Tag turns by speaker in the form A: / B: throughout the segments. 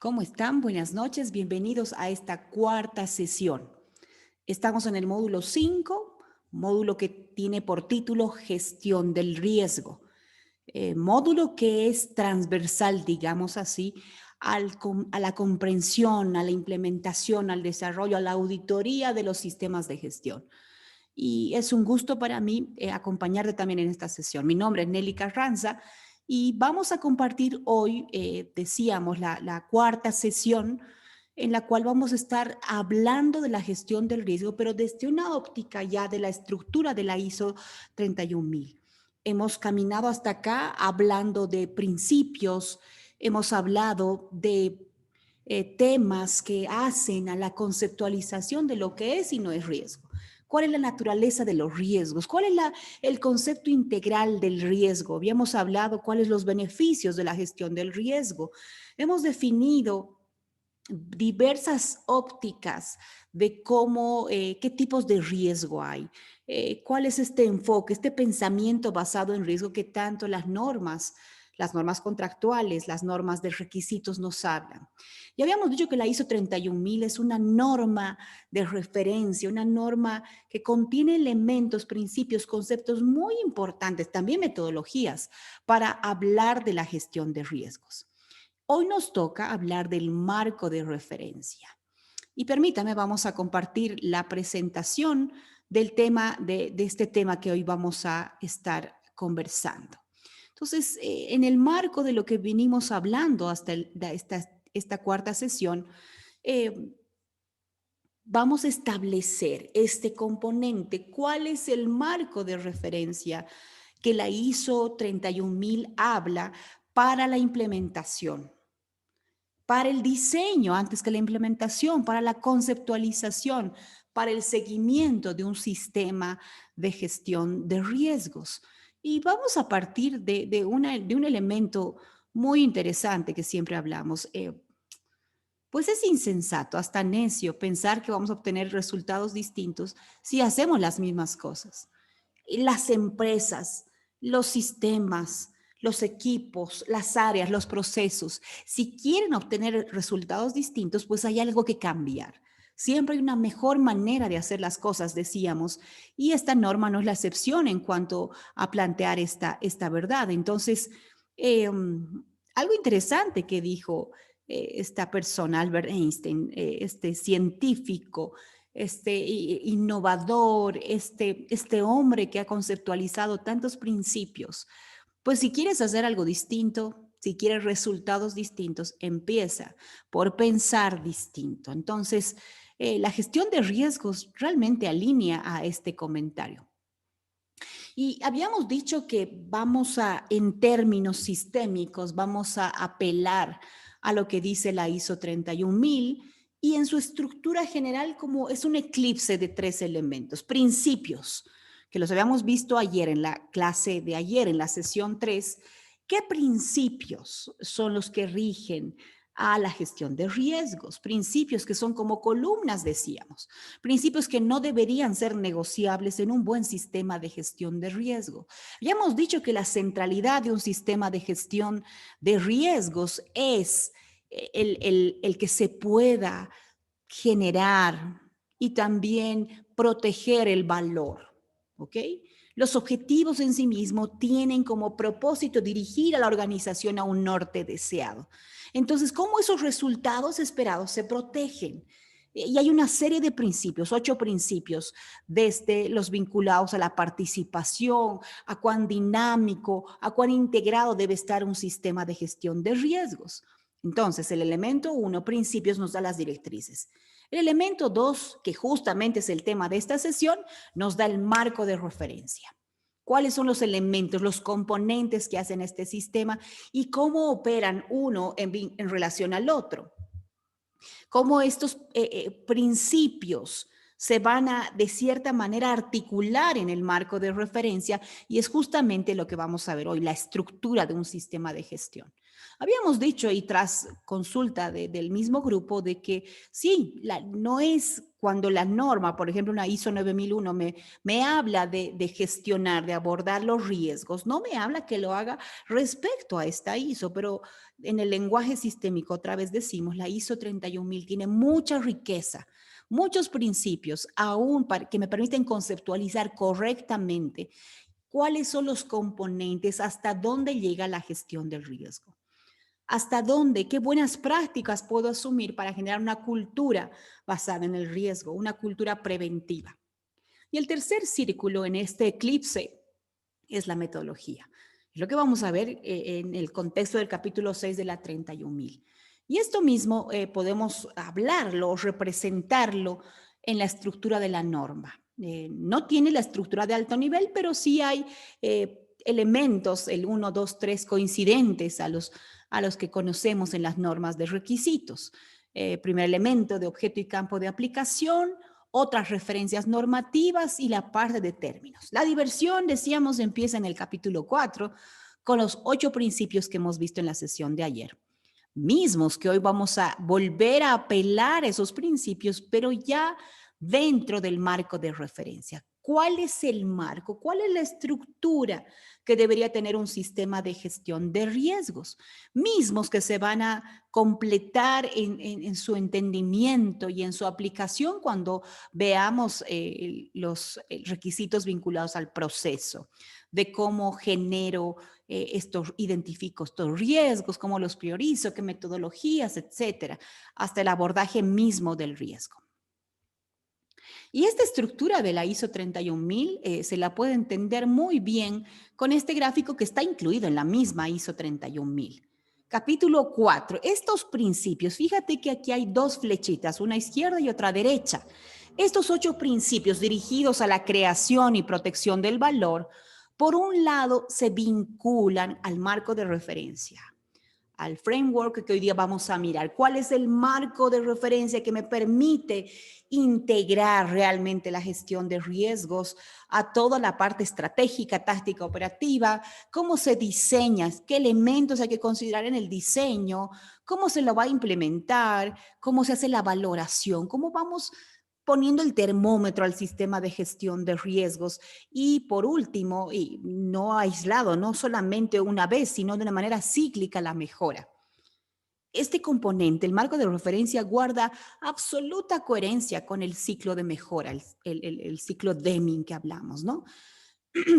A: ¿Cómo están? Buenas noches, bienvenidos a esta cuarta sesión. Estamos en el módulo 5, módulo que tiene por título Gestión del Riesgo. Módulo que es transversal, digamos así, a la comprensión, a la implementación, al desarrollo, a la auditoría de los sistemas de gestión. Y es un gusto para mí acompañarte también en esta sesión. Mi nombre es Nelly Carranza y vamos a compartir hoy, decíamos, la cuarta sesión en la cual vamos a estar hablando de la gestión del riesgo, pero desde una óptica ya de la estructura de la ISO 31000. Hemos caminado hasta acá hablando de principios, hemos hablado de temas que hacen a la conceptualización de lo que es y no es riesgo. ¿Cuál es la naturaleza de los riesgos? ¿Cuál es el concepto integral del riesgo? Habíamos hablado cuáles los beneficios de la gestión del riesgo. Hemos definido diversas ópticas de cómo, qué tipos de riesgo hay, cuál es este enfoque, este pensamiento basado en riesgo que tanto las normas contractuales, las normas de requisitos nos hablan. Ya habíamos dicho que la ISO 31000 es una norma de referencia, una norma que contiene elementos, principios, conceptos muy importantes, también metodologías para hablar de la gestión de riesgos. Hoy nos toca hablar del marco de referencia. Y permítame, vamos a compartir la presentación del tema, de este tema que hoy vamos a estar conversando. Entonces, en el marco de lo que venimos hablando hasta esta cuarta sesión, eh, vamos a establecer este componente, cuál es el marco de referencia que la ISO 31000 habla para la implementación, para el diseño antes que la implementación, para la conceptualización, para el seguimiento de un sistema de gestión de riesgos. Y vamos a partir de un elemento muy interesante que siempre hablamos. Pues es insensato, hasta necio, pensar que vamos a obtener resultados distintos si hacemos las mismas cosas. Las empresas, los sistemas, los equipos, las áreas, los procesos, si quieren obtener resultados distintos, pues hay algo que cambiar. Siempre hay una mejor manera de hacer las cosas, decíamos, y esta norma no es la excepción en cuanto a plantear esta verdad. Entonces, eh, algo interesante que dijo esta persona, Albert Einstein, este científico, este innovador, este hombre que ha conceptualizado tantos principios. Pues si quieres hacer algo distinto, si quieres resultados distintos, empieza por pensar distinto. Entonces, la gestión de riesgos realmente alinea a este comentario. Y habíamos dicho que en términos sistémicos, vamos a apelar a lo que dice la ISO 31000 y en su estructura general como es un eclipse de tres elementos, principios, que los habíamos visto ayer en la clase de ayer, en la sesión 3. ¿Qué principios son los que rigen a la gestión de riesgos? Principios que son como columnas, decíamos. Principios que no deberían ser negociables en un buen sistema de gestión de riesgo. Ya hemos dicho que la centralidad de un sistema de gestión de riesgos es el que se pueda generar y también proteger el valor, ¿ok? Los objetivos en sí mismos tienen como propósito dirigir a la organización a un norte deseado. Entonces, ¿cómo esos resultados esperados se protegen? Y hay una serie de principios, 8 principios, desde los vinculados a la participación, a cuán dinámico, a cuán integrado debe estar un sistema de gestión de riesgos. Entonces, el elemento 1, principios, nos da las directrices. El elemento 2, que justamente es el tema de esta sesión, nos da el marco de referencia. ¿Cuáles son los elementos, los componentes que hacen este sistema y cómo operan uno en relación al otro? Cómo estos principios se van a, de cierta manera, articular en el marco de referencia y es justamente lo que vamos a ver hoy, la estructura de un sistema de gestión. Habíamos dicho y tras consulta del mismo grupo de que sí, no es cuando la norma, por ejemplo, una ISO 9001 me habla de gestionar, de abordar los riesgos, no me habla que lo haga respecto a esta ISO, pero en el lenguaje sistémico, otra vez decimos, la ISO 31000 tiene mucha riqueza, muchos principios, aún que me permiten conceptualizar correctamente cuáles son los componentes, hasta dónde llega la gestión del riesgo. ¿Hasta dónde? ¿Qué buenas prácticas puedo asumir para generar una cultura basada en el riesgo, una cultura preventiva? Y el tercer círculo en este eclipse es la metodología. Es lo que vamos a ver en el contexto del capítulo 6 de la 31.000. Y esto mismo podemos hablarlo o representarlo en la estructura de la norma. No tiene la estructura de alto nivel, pero sí hay elementos, el 1, 2, 3, coincidentes a los que conocemos en las normas de requisitos. Primer elemento de objeto y campo de aplicación, otras referencias normativas y la parte de términos. La diversión, decíamos, empieza en el capítulo 4 con los 8 principios que hemos visto en la sesión de ayer. Mismos que hoy vamos a volver a apelar a esos principios, pero ya dentro del marco de referencia. ¿Cuál es el marco? ¿Cuál es la estructura que debería tener un sistema de gestión de riesgos? Mismos que se van a completar en su entendimiento y en su aplicación cuando veamos los requisitos vinculados al proceso, de cómo genero identifico estos riesgos, cómo los priorizo, qué metodologías, etcétera, hasta el abordaje mismo del riesgo. Y esta estructura de la ISO 31000 se la puede entender muy bien con este gráfico que está incluido en la misma ISO 31000. Capítulo 4. Estos principios, fíjate que aquí hay 2 flechitas, una izquierda y otra derecha. Estos 8 principios dirigidos a la creación y protección del valor, por un lado, se vinculan al marco de referencia, al framework que hoy día vamos a mirar. ¿Cuál es el marco de referencia que me permite integrar realmente la gestión de riesgos a toda la parte estratégica, táctica, operativa? ¿Cómo se diseña? ¿Qué elementos hay que considerar en el diseño? ¿Cómo se lo va a implementar? ¿Cómo se hace la valoración? ¿Cómo vamos poniendo el termómetro al sistema de gestión de riesgos? Y por último, y no aislado, no solamente una vez, sino de una manera cíclica, la mejora. Este componente, el marco de referencia, guarda absoluta coherencia con el ciclo de mejora, el ciclo Deming que hablamos, ¿no?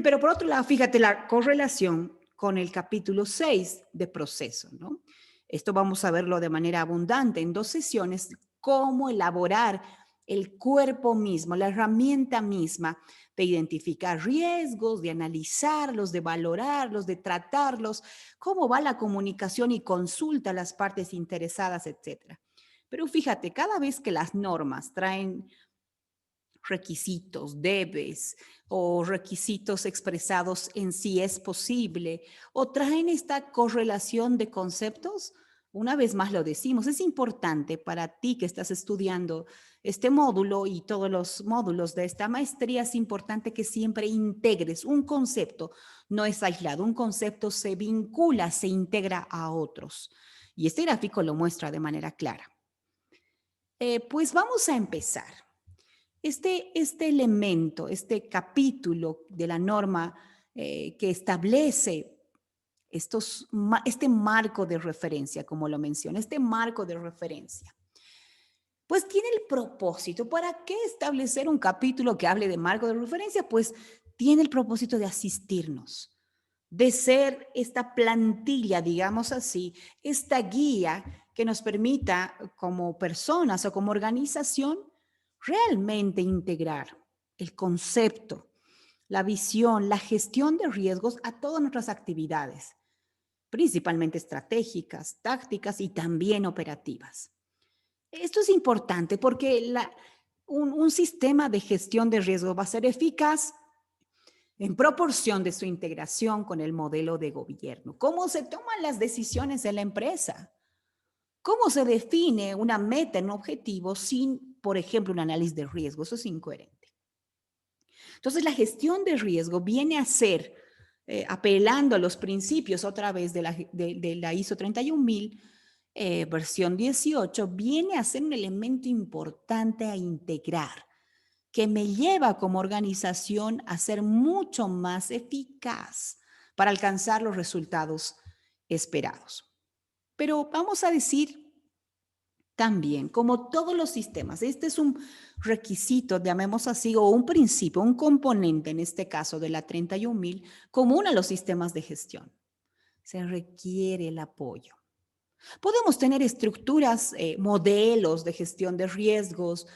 A: Pero por otro lado, fíjate la correlación con el capítulo 6 de proceso, ¿no? Esto vamos a verlo de manera abundante en 2 sesiones, cómo elaborar el cuerpo mismo, la herramienta misma de identificar riesgos, de analizarlos, de valorarlos, de tratarlos, cómo va la comunicación y consulta a las partes interesadas, etcétera. Pero fíjate, cada vez que las normas traen requisitos, debes o requisitos expresados en si es posible o traen esta correlación de conceptos, una vez más lo decimos, es importante para ti que estás estudiando este módulo y todos los módulos de esta maestría, es importante que siempre integres un concepto, no es aislado, un concepto se vincula, se integra a otros. Y este gráfico lo muestra de manera clara. Pues vamos a empezar. Este elemento, este capítulo de la norma que establece este marco de referencia, como lo mencioné, este marco de referencia, pues tiene el propósito. ¿Para qué establecer un capítulo que hable de marco de referencia? Pues tiene el propósito de asistirnos, de ser esta plantilla, digamos así, esta guía que nos permita como personas o como organización realmente integrar el concepto, la visión, la gestión de riesgos a todas nuestras actividades, principalmente estratégicas, tácticas y también operativas. Esto es importante porque un sistema de gestión de riesgo va a ser eficaz en proporción de su integración con el modelo de gobierno. ¿Cómo se toman las decisiones en la empresa? ¿Cómo se define una meta, un objetivo sin, por ejemplo, un análisis de riesgo? Eso es incoherente. Entonces, la gestión de riesgo viene a ser apelando a los principios otra vez de la ISO 31000, versión 18, viene a ser un elemento importante a integrar, que me lleva como organización a ser mucho más eficaz para alcanzar los resultados esperados. Pero vamos a decir también, como todos los sistemas, este es un requisito, llamemos así, o un principio, un componente en este caso de la 31000, común a los sistemas de gestión. Se requiere el apoyo. Podemos tener estructuras, modelos de gestión de riesgos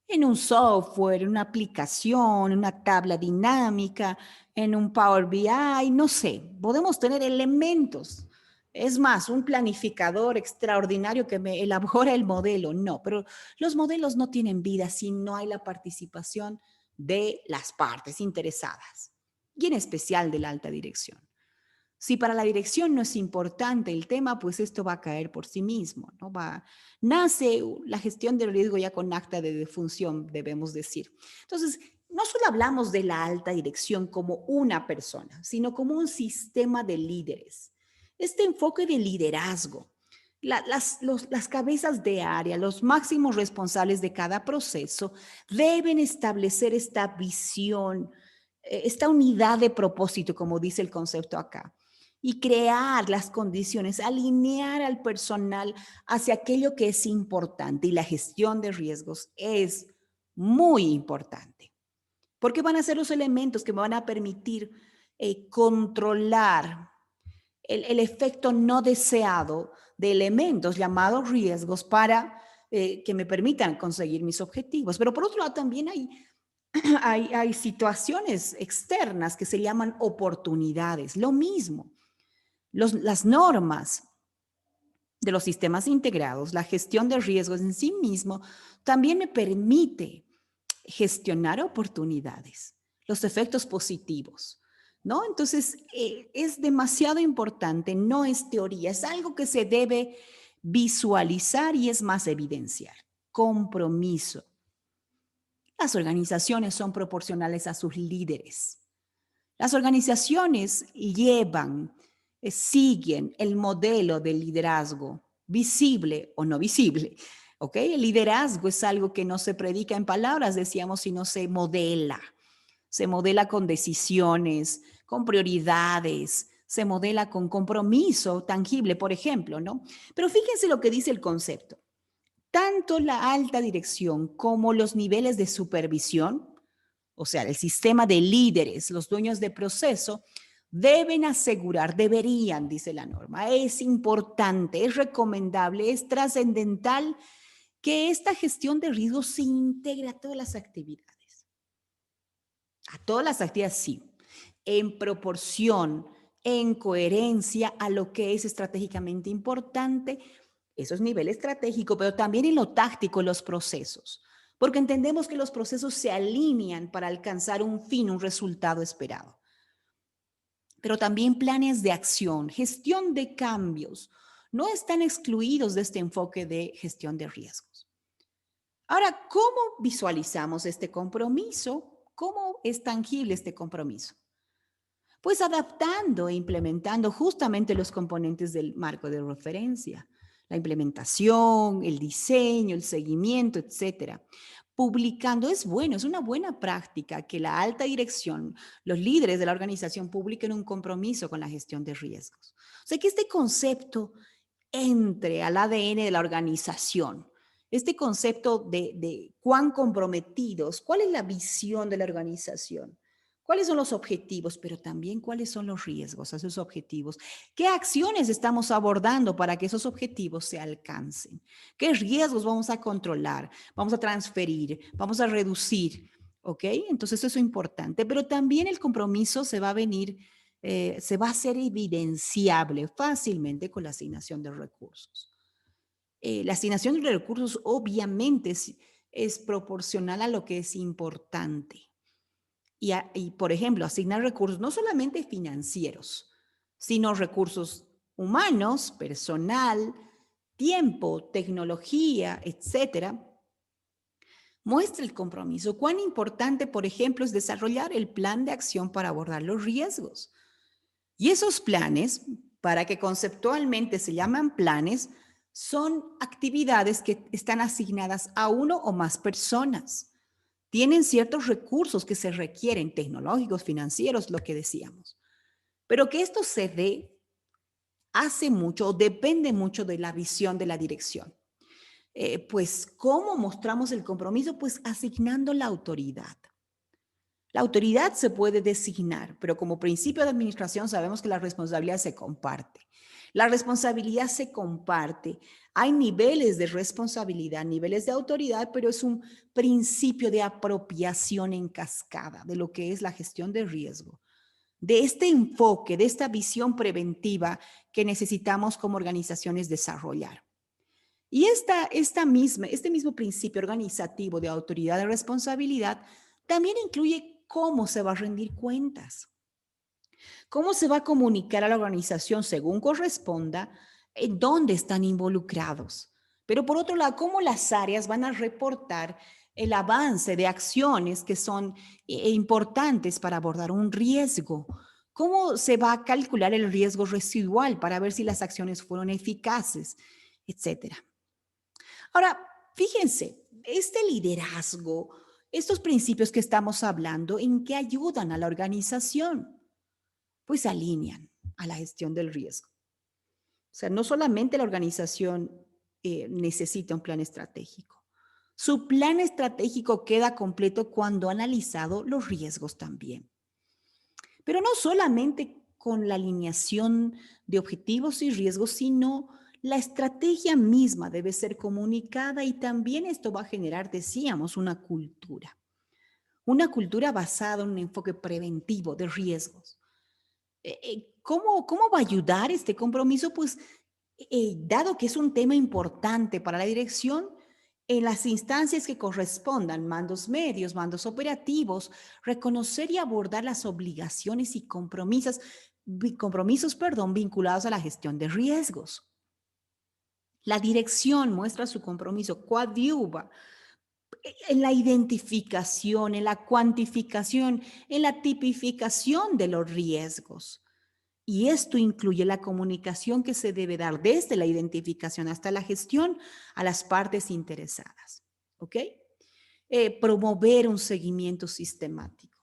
A: en un software, en una aplicación, en una tabla dinámica, en un Power BI, no sé. Podemos tener elementos. Es más, un planificador extraordinario que me elabora el modelo. No, pero los modelos no tienen vida si no hay la participación de las partes interesadas y en especial de la alta dirección. Si para la dirección no es importante el tema, pues esto va a caer por sí mismo, ¿no? Nace la gestión del riesgo ya con acta de defunción, debemos decir. Entonces, no solo hablamos de la alta dirección como una persona, sino como un sistema de líderes. Este enfoque de liderazgo, las cabezas de área, los máximos responsables de cada proceso, deben establecer esta visión, esta unidad de propósito, como dice el concepto acá, y crear las condiciones, alinear al personal hacia aquello que es importante. Y la gestión de riesgos es muy importante, porque van a ser los elementos que me van a permitir controlar el efecto no deseado de elementos llamados riesgos para que me permitan conseguir mis objetivos. Pero por otro lado también hay situaciones externas que se llaman oportunidades. Lo mismo, las normas de los sistemas integrados, la gestión de riesgos en sí mismo, también me permite gestionar oportunidades, los efectos positivos, ¿no? Entonces, es demasiado importante, no es teoría, es algo que se debe visualizar y es más evidenciar. Compromiso. Las organizaciones son proporcionales a sus líderes. Las organizaciones siguen el modelo de liderazgo, visible o no visible. ¿Ok? El liderazgo es algo que no se predica en palabras, decíamos, sino se modela. Se modela con decisiones, con prioridades, se modela con compromiso tangible, por ejemplo, ¿no? Pero fíjense lo que dice el concepto. Tanto la alta dirección como los niveles de supervisión, o sea, el sistema de líderes, los dueños de proceso, deben asegurar, deberían, dice la norma, es importante, es recomendable, es trascendental que esta gestión de riesgos se integre a todas las actividades. A todas las actividades, sí, en proporción, en coherencia a lo que es estratégicamente importante. Eso es nivel estratégico, pero también en lo táctico, los procesos. Porque entendemos que los procesos se alinean para alcanzar un fin, un resultado esperado. Pero también planes de acción, gestión de cambios, no están excluidos de este enfoque de gestión de riesgos. Ahora, ¿cómo visualizamos este compromiso? ¿Cómo es tangible este compromiso? Pues adaptando e implementando justamente los componentes del marco de referencia, la implementación, el diseño, el seguimiento, etcétera. Publicando es bueno, es una buena práctica que la alta dirección, los líderes de la organización publiquen un compromiso con la gestión de riesgos. O sea, que este concepto entre al ADN de la organización, este concepto de cuán comprometidos, cuál es la visión de la organización, cuáles son los objetivos, pero también cuáles son los riesgos a esos objetivos, qué acciones estamos abordando para que esos objetivos se alcancen, qué riesgos vamos a controlar, vamos a transferir, vamos a reducir, ¿ok? Entonces eso es importante, pero también el compromiso se va a venir se va a hacer evidenciable fácilmente con la asignación de recursos. La asignación de recursos obviamente es proporcional a lo que es importante. Y, por ejemplo, asignar recursos no solamente financieros, sino recursos humanos, personal, tiempo, tecnología, etcétera, muestra el compromiso. Cuán importante, por ejemplo, es desarrollar el plan de acción para abordar los riesgos. Y esos planes, para que conceptualmente se llaman planes, son actividades que están asignadas a uno o más personas. Tienen ciertos recursos que se requieren, tecnológicos, financieros, lo que decíamos. Pero que esto se dé hace mucho o depende mucho de la visión de la dirección. Pues, ¿cómo mostramos el compromiso? Pues asignando la autoridad. La autoridad se puede designar, pero como principio de administración sabemos que la responsabilidad se comparte. La responsabilidad se comparte. Hay niveles de responsabilidad, niveles de autoridad, pero es un principio de apropiación en cascada de lo que es la gestión de riesgo, de este enfoque, de esta visión preventiva que necesitamos como organizaciones desarrollar. Y este mismo principio organizativo de autoridad y responsabilidad también incluye cómo se va a rendir cuentas, cómo se va a comunicar a la organización según corresponda, en dónde están involucrados. Pero por otro lado, cómo las áreas van a reportar el avance de acciones que son importantes para abordar un riesgo. ¿Cómo se va a calcular el riesgo residual para ver si las acciones fueron eficaces, etcétera? Ahora, fíjense, este liderazgo, estos principios que estamos hablando, ¿en qué ayudan a la organización? Pues alinean a la gestión del riesgo. O sea, no solamente la organización necesita un plan estratégico. Su plan estratégico queda completo cuando ha analizado los riesgos también. Pero no solamente con la alineación de objetivos y riesgos, sino la estrategia misma debe ser comunicada y también esto va a generar, decíamos, una cultura basada en un enfoque preventivo de riesgos. ¿Cómo va a ayudar este compromiso? Pues dado que es un tema importante para la dirección, en las instancias que correspondan, mandos medios, mandos operativos, reconocer y abordar las obligaciones y compromisos, vinculados a la gestión de riesgos. La dirección muestra su compromiso, coadyuva en la identificación, en la cuantificación, en la tipificación de los riesgos. Y esto incluye la comunicación que se debe dar desde la identificación hasta la gestión a las partes interesadas. ¿Ok? Promover un seguimiento sistemático.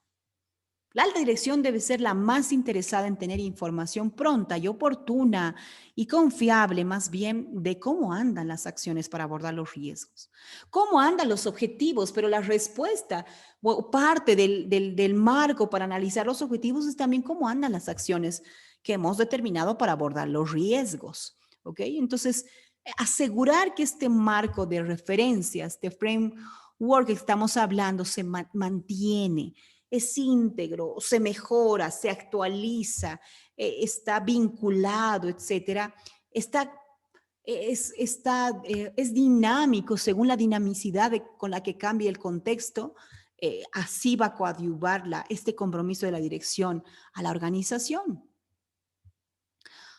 A: La alta dirección debe ser la más interesada en tener información pronta y oportuna y confiable, más bien, de cómo andan las acciones para abordar los riesgos, cómo andan los objetivos, pero la respuesta o parte del marco para analizar los objetivos es también cómo andan las acciones que hemos determinado para abordar los riesgos. ¿Ok? Entonces, asegurar que este marco de referencia, este framework que estamos hablando, se mantiene, es íntegro, se mejora, se actualiza, está vinculado, etcétera, es dinámico según la dinamicidad con la que cambia el contexto, así va a coadyuvar este compromiso de la dirección a la organización.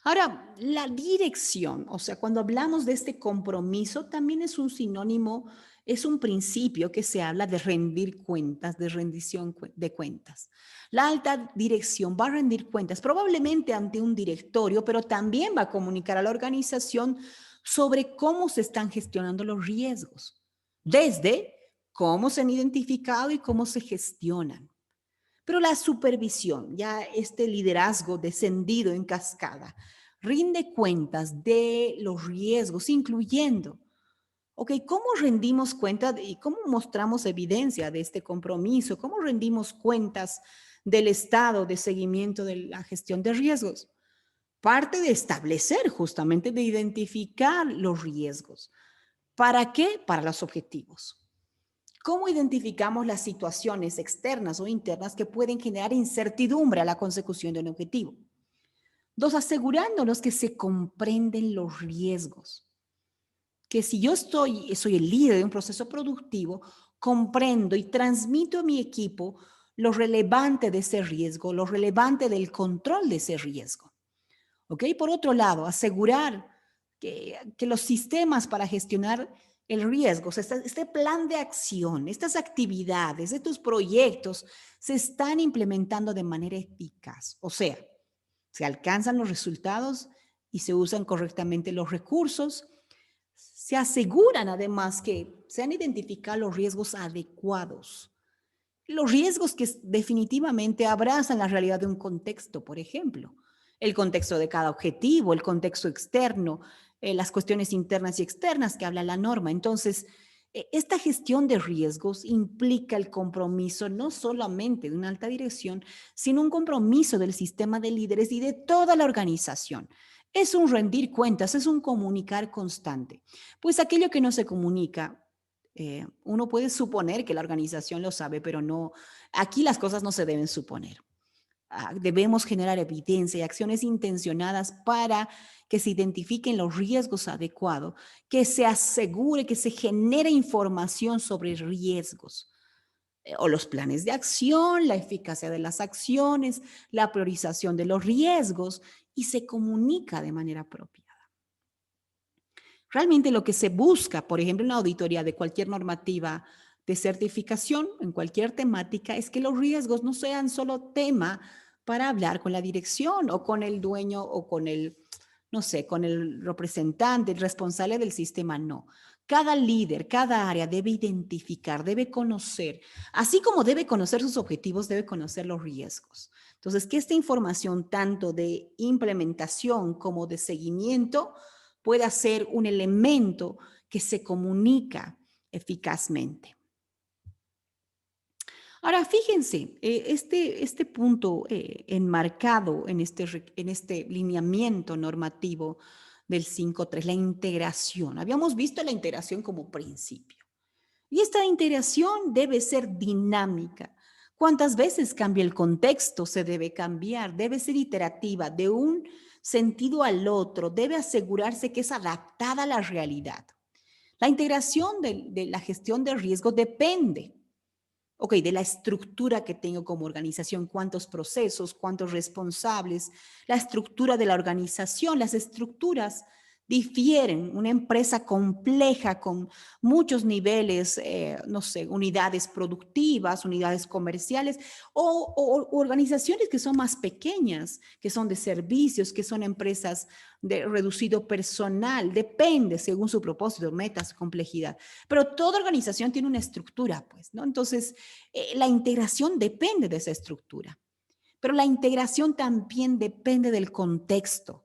A: Ahora, la dirección, o sea, cuando hablamos de este compromiso, también es un sinónimo, es un principio que se habla de rendir cuentas, de rendición de cuentas. La alta dirección va a rendir cuentas probablemente ante un directorio, pero también va a comunicar a la organización sobre cómo se están gestionando los riesgos, desde cómo se han identificado y cómo se gestionan. Pero la supervisión, ya este liderazgo descendido en cascada, rinde cuentas de los riesgos, incluyendo, ok, ¿cómo rendimos cuenta y cómo mostramos evidencia de este compromiso? ¿Cómo rendimos cuentas del estado de seguimiento de la gestión de riesgos? Parte de establecer, justamente, de identificar los riesgos. ¿Para qué? Para los objetivos. ¿Cómo identificamos las situaciones externas o internas que pueden generar incertidumbre a la consecución de un objetivo? Dos, asegurándonos que se comprenden los riesgos. Que si yo soy el líder de un proceso productivo, comprendo y transmito a mi equipo lo relevante de ese riesgo, lo relevante del control de ese riesgo. ¿Ok? Por otro lado, asegurar que los sistemas para gestionar el riesgo, o sea, este plan de acción, estas actividades, estos proyectos se están implementando de manera eficaz. O sea, se alcanzan los resultados y se usan correctamente los recursos. Se aseguran además que se han identificado los riesgos adecuados. Los riesgos que definitivamente abrazan la realidad de un contexto, por ejemplo, el contexto de cada objetivo, el contexto externo, las cuestiones internas y externas que habla la norma. Entonces, esta gestión de riesgos implica el compromiso no solamente de una alta dirección, sino un compromiso del sistema de líderes y de toda la organización. Es un rendir cuentas, es un comunicar constante. Pues aquello que no se comunica, uno puede suponer que la organización lo sabe, pero no, aquí las cosas no se deben suponer. Debemos generar evidencia y acciones intencionadas para que se identifiquen los riesgos adecuados, que se asegure que se genere información sobre riesgos o los planes de acción, la eficacia de las acciones, la priorización de los riesgos y se comunica de manera apropiada. Realmente lo que se busca, por ejemplo, en la auditoría de cualquier normativa de certificación, en cualquier temática, es que los riesgos no sean solo tema para hablar con la dirección o con el dueño o con el, no sé, con el representante, el responsable del sistema, no. Cada líder, cada área debe identificar, debe conocer, así como debe conocer sus objetivos, debe conocer los riesgos. Entonces, que esta información tanto de implementación como de seguimiento pueda ser un elemento que se comunica eficazmente. Ahora, fíjense, este punto enmarcado en este lineamiento normativo del 5.3, la integración. Habíamos visto la integración como principio. Y esta integración debe ser dinámica. ¿Cuántas veces cambia el contexto? Se debe cambiar, debe ser iterativa, de un sentido al otro, debe asegurarse que es adaptada a la realidad. La integración de la gestión de riesgo depende, de la estructura que tengo como organización, cuántos procesos, cuántos responsables, la estructura de la organización, las estructuras difieren. Una empresa compleja con muchos niveles, no sé, unidades productivas, unidades comerciales o organizaciones que son más pequeñas, que son de servicios, que son empresas de reducido personal, depende según su propósito, metas, complejidad. Pero toda organización tiene una estructura, pues, ¿no? Entonces, la integración depende de esa estructura, pero la integración también depende del contexto.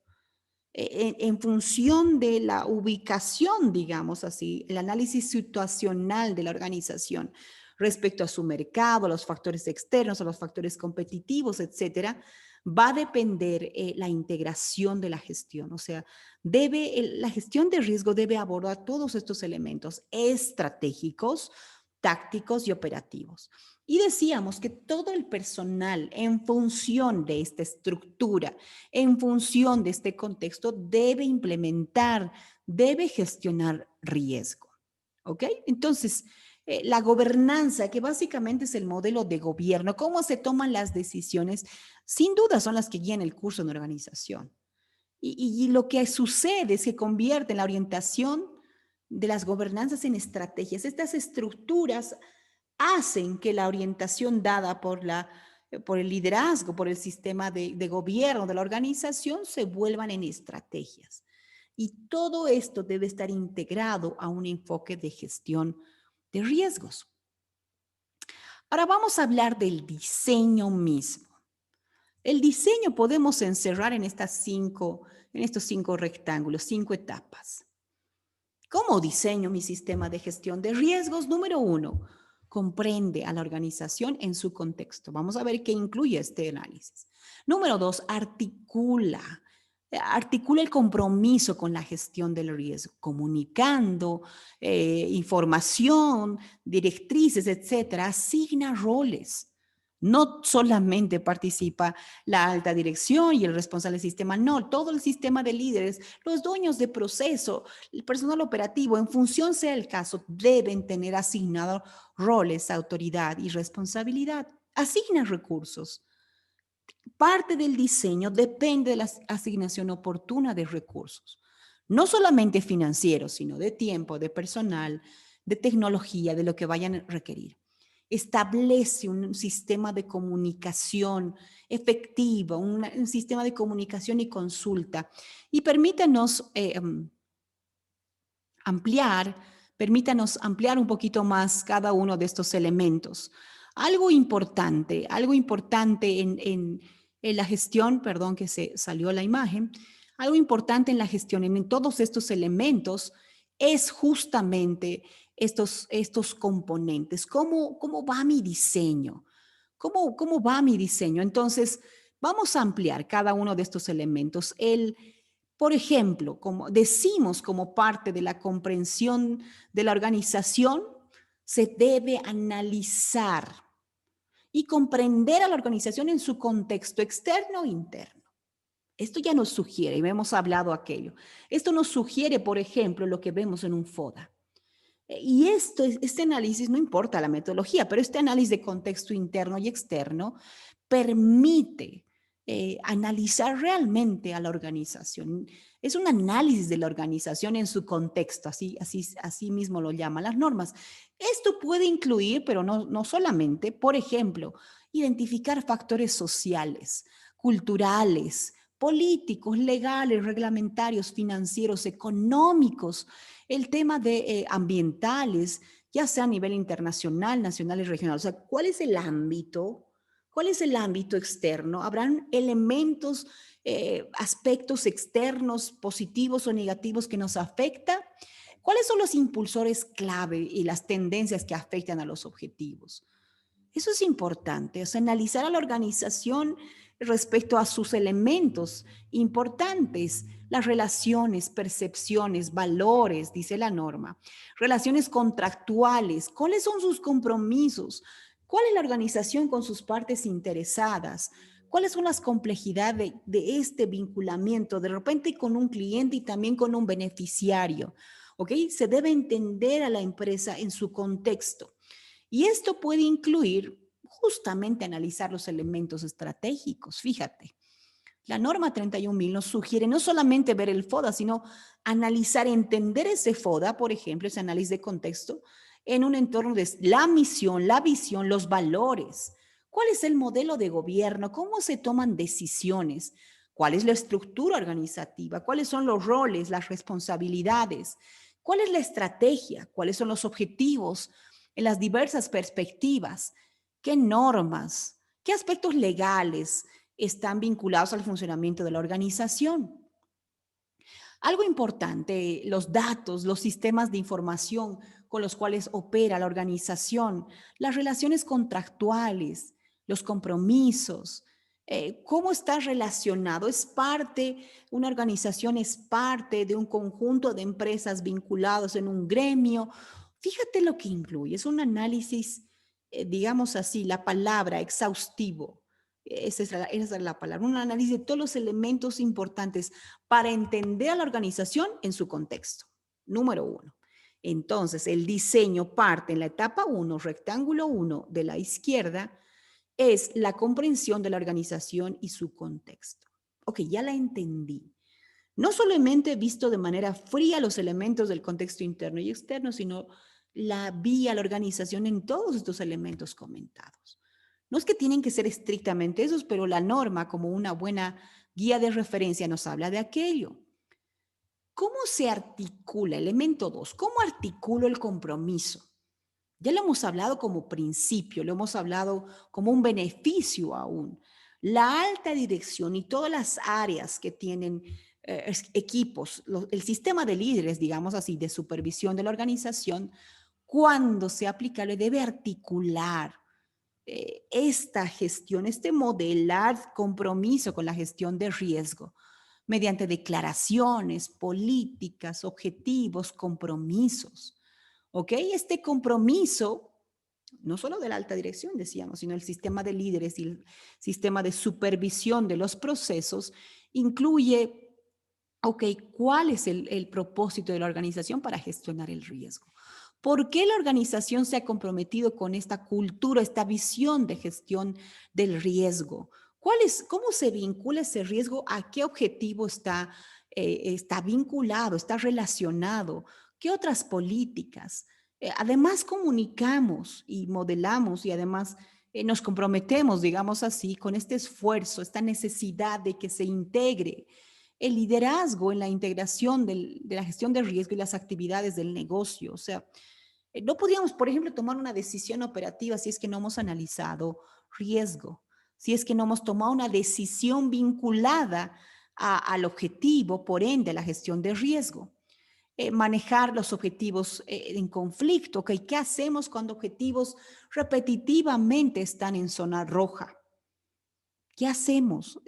A: En función de la ubicación, digamos así, el análisis situacional de la organización respecto a su mercado, a los factores externos, a los factores competitivos, etcétera, va a depender la integración de la gestión. O sea, la gestión de riesgo debe abordar todos estos elementos estratégicos, tácticos y operativos. Y decíamos que todo el personal en función de esta estructura, en función de este contexto, debe implementar, debe gestionar riesgo. ¿Ok? Entonces, la gobernanza, que básicamente es el modelo de gobierno, cómo se toman las decisiones, sin duda son las que guían el curso en organización. Y lo que sucede es que convierte la orientación de las gobernanzas en estrategias. Estas estructuras hacen que la orientación dada por el liderazgo, por el sistema de gobierno de la organización se vuelvan en estrategias. Y todo esto debe estar integrado a un enfoque de gestión de riesgos. Ahora vamos a hablar del diseño mismo. El diseño podemos encerrar en estos 5 rectángulos, 5 etapas. ¿Cómo diseño mi sistema de gestión de riesgos? Número 1, comprende a la organización en su contexto. Vamos a ver qué incluye este análisis. Número 2, articula el compromiso con la gestión del riesgo, comunicando información, directrices, etcétera, asigna roles. No solamente participa la alta dirección y el responsable del sistema, no, todo el sistema de líderes, los dueños de proceso, el personal operativo, en función sea el caso, deben tener asignados roles, autoridad y responsabilidad. Asigna recursos. Parte del diseño depende de la asignación oportuna de recursos, no solamente financieros, sino de tiempo, de personal, de tecnología, de lo que vayan a requerir. establece un sistema de comunicación efectivo, un sistema de comunicación y consulta. Y ampliar, permítanos ampliar un poquito más cada uno de estos elementos. Algo importante en la gestión, perdón que se salió la imagen, algo importante en la gestión, en todos estos elementos, es justamente estos componentes. ¿Cómo va mi diseño? ¿Cómo va mi diseño? Entonces, vamos a ampliar cada uno de estos elementos. Por ejemplo, como decimos como parte de la comprensión de la organización, se debe analizar y comprender a la organización en su contexto externo e interno. Esto ya nos sugiere, y hemos hablado aquello, esto nos sugiere, por ejemplo, lo que vemos en un FODA. Y este análisis, no importa la metodología, pero este análisis de contexto interno y externo permite analizar realmente a la organización. Es un análisis de la organización en su contexto, así mismo lo llaman las normas. Esto puede incluir, pero no solamente, por ejemplo, identificar factores sociales, culturales, políticos, legales, reglamentarios, financieros, económicos, el tema de ambientales, ya sea a nivel internacional, nacional y regional. O sea, ¿cuál es el ámbito? ¿Cuál es el ámbito externo? ¿Habrán elementos, aspectos externos positivos o negativos que nos afectan? ¿Cuáles son los impulsores clave y las tendencias que afectan a los objetivos? Eso es importante, o sea, analizar a la organización respecto a sus elementos importantes, las relaciones, percepciones, valores, dice la norma, relaciones contractuales, cuáles son sus compromisos, cuál es la organización con sus partes interesadas, cuáles son las complejidades de este vinculamiento, de repente con un cliente y también con un beneficiario, ¿ok? Se debe entender a la empresa en su contexto. Y esto puede incluir justamente analizar los elementos estratégicos. Fíjate, la norma 31.000 nos sugiere no solamente ver el FODA, sino analizar, entender ese FODA, por ejemplo, ese análisis de contexto, en un entorno de la misión, la visión, los valores. ¿Cuál es el modelo de gobierno? ¿Cómo se toman decisiones? ¿Cuál es la estructura organizativa? ¿Cuáles son los roles, las responsabilidades? ¿Cuál es la estrategia? ¿Cuáles son los objetivos en las diversas perspectivas? ¿Qué normas? ¿Qué aspectos legales están vinculados al funcionamiento de la organización? Algo importante, los datos, los sistemas de información con los cuales opera la organización, las relaciones contractuales, los compromisos, cómo está relacionado. Una organización es parte de un conjunto de empresas vinculados en un gremio. Fíjate lo que incluye, es un análisis, digamos así, la palabra exhaustivo. Esa es la palabra, un análisis de todos los elementos importantes para entender a la organización en su contexto. Número uno. Entonces, el diseño parte en la etapa 1, rectángulo 1 de la izquierda, es la comprensión de la organización y su contexto. Ok, ya la entendí. No solamente he visto de manera fría los elementos del contexto interno y externo, sino la vi a la organización en todos estos elementos comentados. No es que tienen que ser estrictamente esos, pero la norma, como una buena guía de referencia, nos habla de aquello. ¿Cómo se articula? Elemento 2. ¿Cómo articulo el compromiso? Ya lo hemos hablado como principio, lo hemos hablado como un beneficio aún. La alta dirección y todas las áreas que tienen equipos, el sistema de líderes, digamos así, de supervisión de la organización, cuando sea aplicable, debe articular esta gestión, este modelar compromiso con la gestión de riesgo mediante declaraciones, políticas, objetivos, compromisos. ¿Ok? Este compromiso, no solo de la alta dirección, decíamos, sino el sistema de líderes y el sistema de supervisión de los procesos, incluye, ok, ¿cuál es el propósito de la organización para gestionar el riesgo? ¿Por qué la organización se ha comprometido con esta cultura, esta visión de gestión del riesgo? ¿Cómo se vincula ese riesgo? ¿A qué objetivo está vinculado, está relacionado? ¿Qué otras políticas? Además, comunicamos y modelamos y además nos comprometemos, digamos así, con este esfuerzo, esta necesidad de que se integre el liderazgo en la integración de la gestión de riesgo y las actividades del negocio. O sea, no podríamos, por ejemplo, tomar una decisión operativa si es que no hemos analizado riesgo, si es que no hemos tomado una decisión vinculada al objetivo, por ende, a la gestión de riesgo. Manejar los objetivos en conflicto. ¿Okay? ¿Qué hacemos cuando objetivos repetitivamente están en zona roja? ¿Qué hacemos?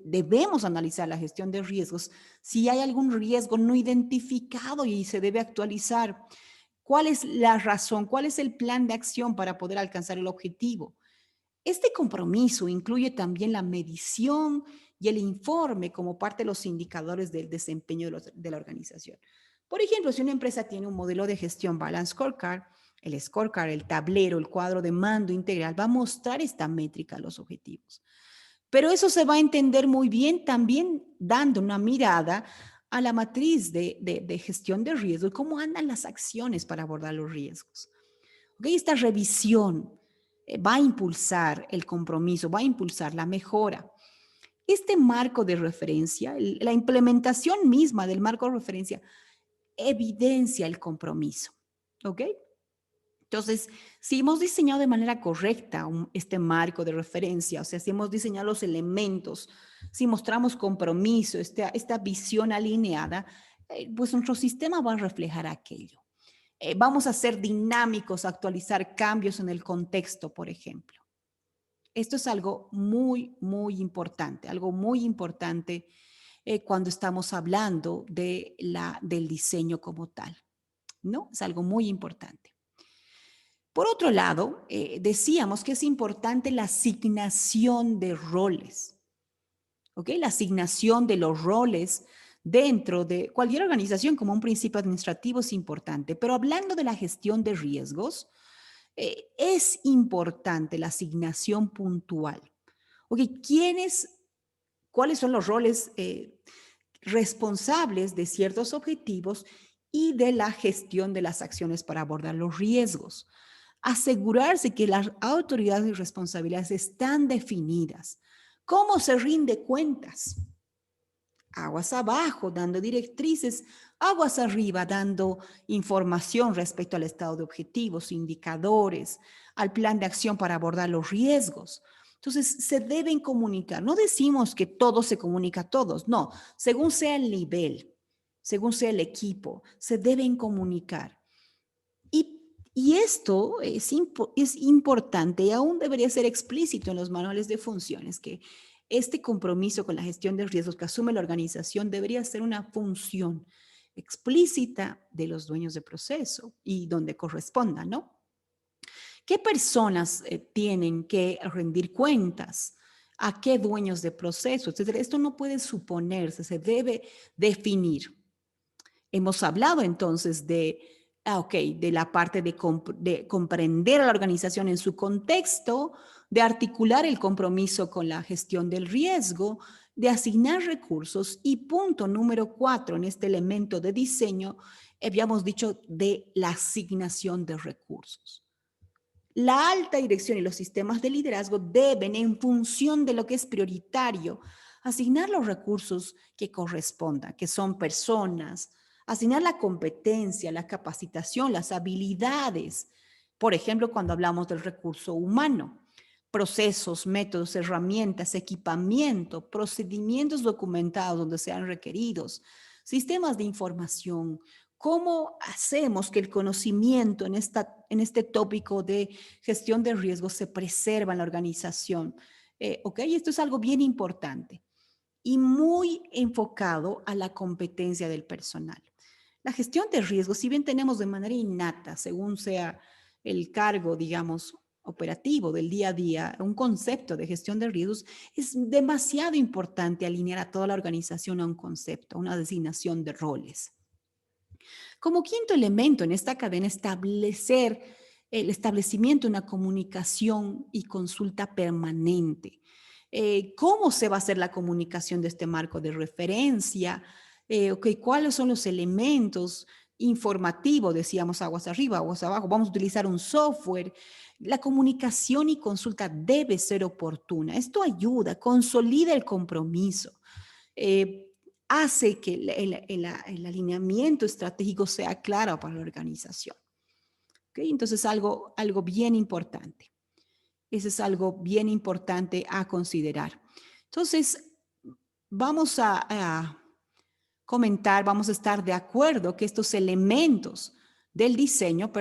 A: Debemos analizar la gestión de riesgos. Si hay algún riesgo no identificado y se debe actualizar, ¿cuál es la razón? ¿Cuál es el plan de acción para poder alcanzar el objetivo? Este compromiso incluye también la medición y el informe como parte de los indicadores del desempeño de la organización. Por ejemplo, si una empresa tiene un modelo de gestión Balance Scorecard, el scorecard, el tablero, el cuadro de mando integral va a mostrar esta métrica a los objetivos. Pero eso se va a entender muy bien también dando una mirada a la matriz de gestión de riesgo y cómo andan las acciones para abordar los riesgos. ¿Okay? Esta revisión va a impulsar el compromiso, va a impulsar la mejora. Este marco de referencia, la implementación misma del marco de referencia, evidencia el compromiso. ¿Ok? Entonces, si hemos diseñado de manera correcta este marco de referencia, o sea, si hemos diseñado los elementos, si mostramos compromiso, esta visión alineada, pues nuestro sistema va a reflejar aquello. Vamos a ser dinámicos, actualizar cambios en el contexto, por ejemplo. Esto es algo muy, muy importante, cuando estamos hablando del diseño como tal, ¿no? Es algo muy importante. Por otro lado, decíamos que es importante la asignación de roles, ¿ok? La asignación de los roles dentro de cualquier organización como un principio administrativo es importante, pero hablando de la gestión de riesgos, es importante la asignación puntual. ¿Ok? ¿Cuáles son los roles responsables de ciertos objetivos y de la gestión de las acciones para abordar los riesgos? Asegurarse que las autoridades y responsabilidades están definidas. ¿Cómo se rinde cuentas? Aguas abajo, dando directrices, aguas arriba, dando información respecto al estado de objetivos, indicadores, al plan de acción para abordar los riesgos. Entonces, se deben comunicar. No decimos que todo se comunica a todos, no. Según sea el nivel, según sea el equipo, se deben comunicar. Y esto es importante y aún debería ser explícito en los manuales de funciones, que este compromiso con la gestión de riesgos que asume la organización debería ser una función explícita de los dueños de proceso y donde corresponda, ¿no? ¿Qué personas tienen que rendir cuentas? ¿A qué dueños de proceso? Etcétera. Esto no puede suponerse, se debe definir. Hemos hablado entonces de la parte de comprender a la organización en su contexto, de articular el compromiso con la gestión del riesgo, de asignar recursos y punto número 4 en este elemento de diseño, habíamos dicho de la asignación de recursos. La alta dirección y los sistemas de liderazgo deben, en función de lo que es prioritario, asignar los recursos que correspondan, que son personas, asignar la competencia, la capacitación, las habilidades. Por ejemplo, cuando hablamos del recurso humano, procesos, métodos, herramientas, equipamiento, procedimientos documentados donde sean requeridos, sistemas de información. ¿Cómo hacemos que el conocimiento en este tópico de gestión de riesgos se preserva en la organización? ¿Ok? Esto es algo bien importante y muy enfocado a la competencia del personal. La gestión de riesgos, si bien tenemos de manera innata, según sea el cargo, digamos, operativo del día a día, un concepto de gestión de riesgos, es demasiado importante alinear a toda la organización a un concepto, a una designación de roles. Como quinto elemento en esta cadena, establecer el establecimiento de una comunicación y consulta permanente. ¿Cómo se va a hacer la comunicación de este marco de referencia? ¿Cuáles son los elementos informativo, decíamos aguas arriba, aguas abajo, vamos a utilizar un software. La comunicación y consulta debe ser oportuna. Esto ayuda, consolida el compromiso, hace que el alineamiento estratégico sea claro para la organización. ¿Okay? Entonces, algo bien importante. Eso es algo bien importante a considerar. Entonces, vamos a comentar, vamos a estar de acuerdo que estos elementos del diseño,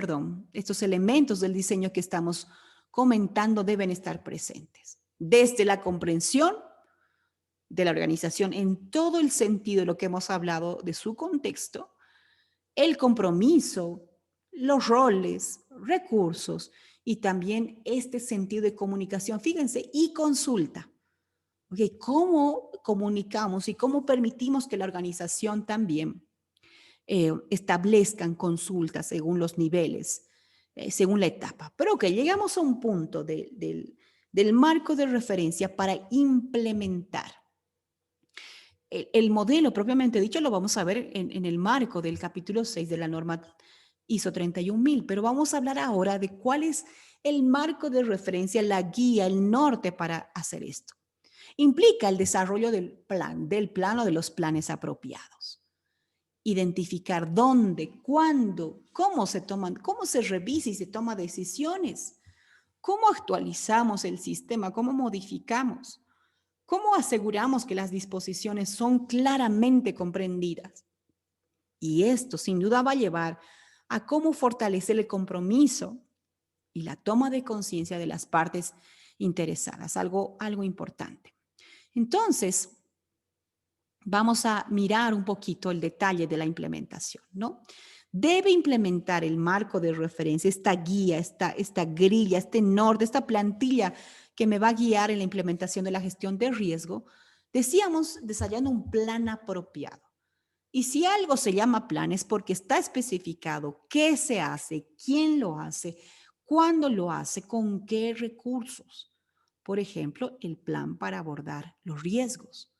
A: estos elementos del diseño que estamos comentando deben estar presentes. Desde la comprensión de la organización en todo el sentido de lo que hemos hablado de su contexto, el compromiso, los roles, recursos y también este sentido de comunicación, fíjense, y consulta. Okay, ¿cómo comunicamos y cómo permitimos que la organización también establezcan consultas según los niveles, según la etapa? Pero que llegamos a un punto del marco de referencia para implementar. El modelo propiamente dicho lo vamos a ver en el marco del capítulo 6 de la norma ISO 31000, pero vamos a hablar ahora de cuál es el marco de referencia, la guía, el norte para hacer esto. Implica el desarrollo del plano de los planes apropiados. Identificar dónde, cuándo, cómo se toman, cómo se revisa y se toma decisiones, cómo actualizamos el sistema, cómo modificamos, cómo aseguramos que las disposiciones son claramente comprendidas. Y esto sin duda va a llevar a cómo fortalecer el compromiso y la toma de conciencia de las partes interesadas, algo importante. Entonces, vamos a mirar un poquito el detalle de la implementación, ¿no? Debe implementar el marco de referencia, esta guía, esta grilla, este norte, esta plantilla que me va a guiar en la implementación de la gestión de riesgo. Decíamos, desarrollando un plan apropiado. Y si algo se llama plan es porque está especificado qué se hace, quién lo hace, cuándo lo hace, con qué recursos. Por ejemplo, el plan para abordar los riesgos.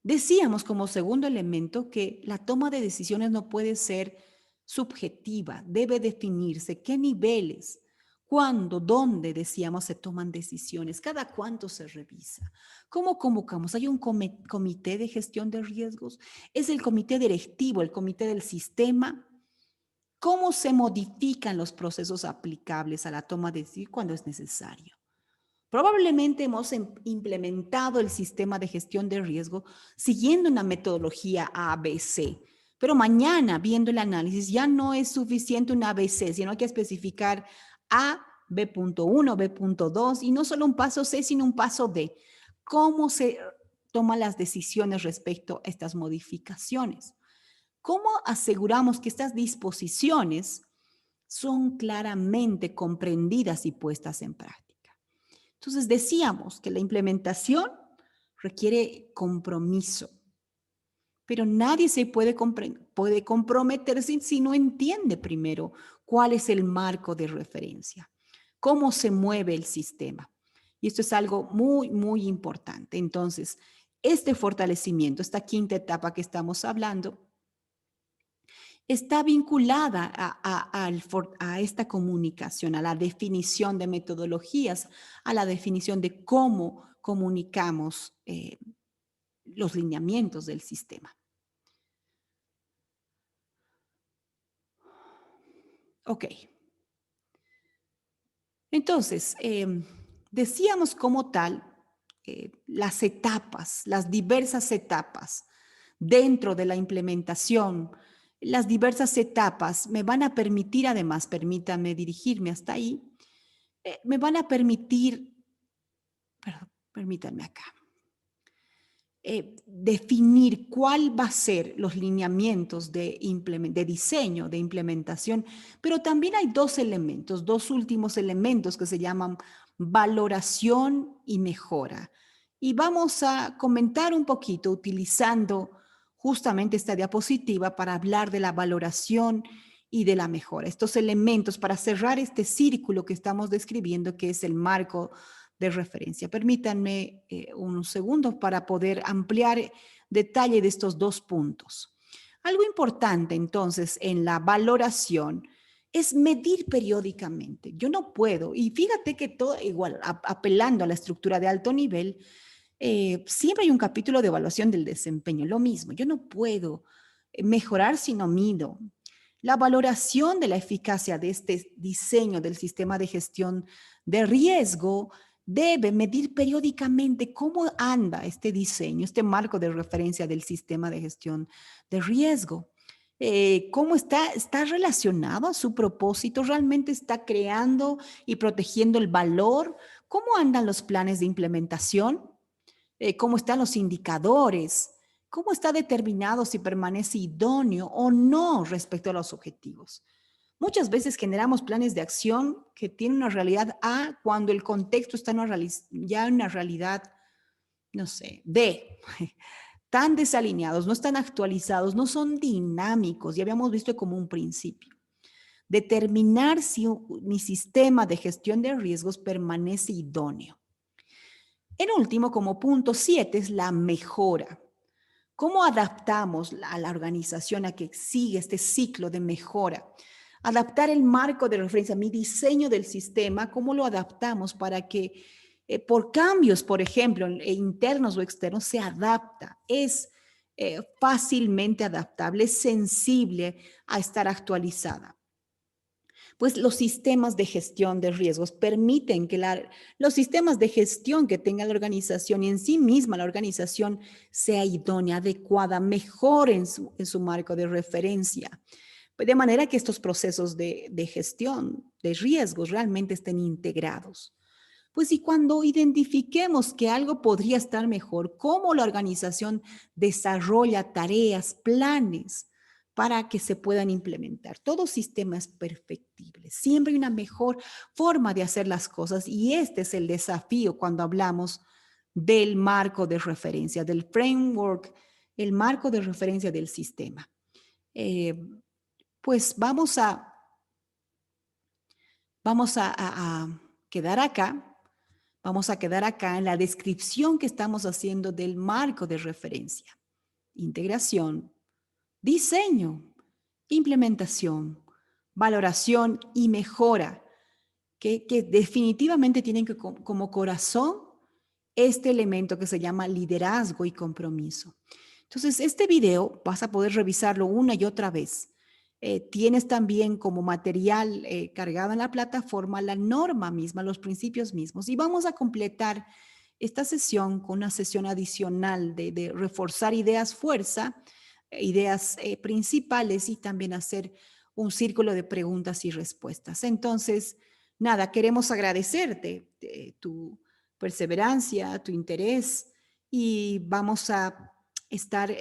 A: Decíamos como segundo elemento que la toma de decisiones no puede ser subjetiva, debe definirse qué niveles, cuándo, dónde, decíamos, se toman decisiones, cada cuánto se revisa. ¿Cómo convocamos? ¿Hay un comité de gestión de riesgos? ¿Es el comité directivo, el comité del sistema? ¿Cómo se modifican los procesos aplicables a la toma de decisiones cuando es necesario? Probablemente hemos implementado el sistema de gestión de riesgo siguiendo una metodología ABC, pero mañana, viendo el análisis, ya no es suficiente un ABC, sino hay que especificar A, B.1, B.2, y no solo un paso C, sino un paso D. ¿Cómo se toman las decisiones respecto a estas modificaciones? ¿Cómo aseguramos que estas disposiciones son claramente comprendidas y puestas en práctica? Entonces decíamos que la implementación requiere compromiso, pero nadie se puede comprometer si no entiende primero cuál es el marco de referencia, cómo se mueve el sistema. Y esto es algo muy importante. Entonces, este fortalecimiento, esta quinta etapa que estamos hablando, está vinculada a esta comunicación, a la definición de metodologías, a la definición de cómo comunicamos los lineamientos del sistema. Ok. Entonces, decíamos como tal las etapas, las diversas etapas dentro de la implementación. Las diversas etapas me van a permitir, además, permítanme dirigirme hasta ahí, me van a permitir, permítanme acá, definir cuál va a ser los lineamientos de diseño, de implementación, pero también hay dos elementos, dos últimos elementos que se llaman valoración y mejora. Y vamos a comentar un poquito utilizando justamente esta diapositiva para hablar de la valoración y de la mejora. Estos elementos para cerrar este círculo que estamos describiendo, que es el marco de referencia. Permítanme unos segundos para poder ampliar detalle de estos dos puntos. Algo importante entonces en la valoración es medir periódicamente. Yo no puedo, y fíjate que todo igual, apelando a la estructura de alto nivel, siempre hay un capítulo de evaluación del desempeño, lo mismo. Yo no puedo mejorar si no mido. La valoración de la eficacia de este diseño del sistema de gestión de riesgo debe medir periódicamente cómo anda este diseño, este marco de referencia del sistema de gestión de riesgo. ¿Cómo está relacionado a su propósito? ¿Realmente está creando y protegiendo el valor? ¿Cómo andan los planes de implementación? ¿Cómo están los indicadores? ¿Cómo está determinado si permanece idóneo o no respecto a los objetivos? Muchas veces generamos planes de acción que tienen una realidad A cuando el contexto está ya en una realidad, no sé, B. Tan desalineados, no están actualizados, no son dinámicos. Ya habíamos visto como un principio. Determinar si mi sistema de gestión de riesgos permanece idóneo. En último, como punto 7, es la mejora. ¿Cómo adaptamos a la organización a que siga este ciclo de mejora? Adaptar el marco de referencia, mi diseño del sistema, ¿cómo lo adaptamos para que por cambios, por ejemplo, internos o externos, se adapta? Es fácilmente adaptable, es sensible a estar actualizada. Pues los sistemas de gestión de riesgos permiten que los sistemas de gestión que tenga la organización y en sí misma la organización sea idónea, adecuada, mejor en su marco de referencia. De manera que estos procesos de gestión de riesgos realmente estén integrados. Pues y cuando identifiquemos que algo podría estar mejor, cómo la organización desarrolla tareas, planes para que se puedan implementar. Todo sistema es perfectible. Siempre hay una mejor forma de hacer las cosas y este es el desafío cuando hablamos del marco de referencia, del framework, el marco de referencia del sistema. Pues vamos a quedar acá. Vamos a quedar acá en la descripción que estamos haciendo del marco de referencia. Integración, diseño, implementación, valoración y mejora, que definitivamente tienen como corazón este elemento que se llama liderazgo y compromiso. Entonces, este video vas a poder revisarlo una y otra vez. Tienes también como material cargado en la plataforma la norma misma, los principios mismos. Y vamos a completar esta sesión con una sesión adicional de reforzar ideas fuerza, ideas principales y también hacer un círculo de preguntas y respuestas. Entonces, nada, queremos agradecerte tu perseverancia, tu interés y vamos a estar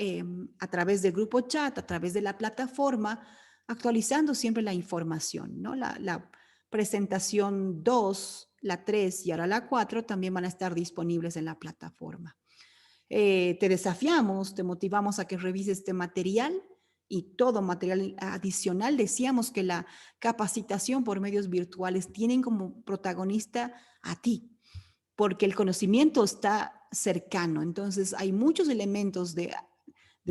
A: a través del grupo chat, a través de la plataforma, actualizando siempre la información, ¿no? La presentación 2, la 3 y ahora la 4 también van a estar disponibles en la plataforma. Te desafiamos, te motivamos a que revises este material y todo material adicional. Decíamos que la capacitación por medios virtuales tienen como protagonista a ti, porque el conocimiento está cercano. Entonces, hay muchos elementos de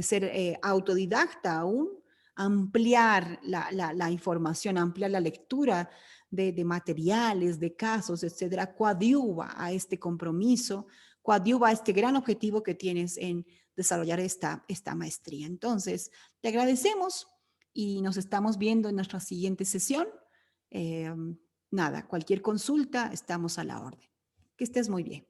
A: ser autodidacta aún, ampliar la información, ampliar la lectura de materiales, de casos, etcétera, coadyuva a este compromiso, coadyuva a este gran objetivo que tienes en desarrollar esta maestría. Entonces, te agradecemos y nos estamos viendo en nuestra siguiente sesión. Eh, Nada, cualquier consulta, estamos a la orden. Que estés muy bien.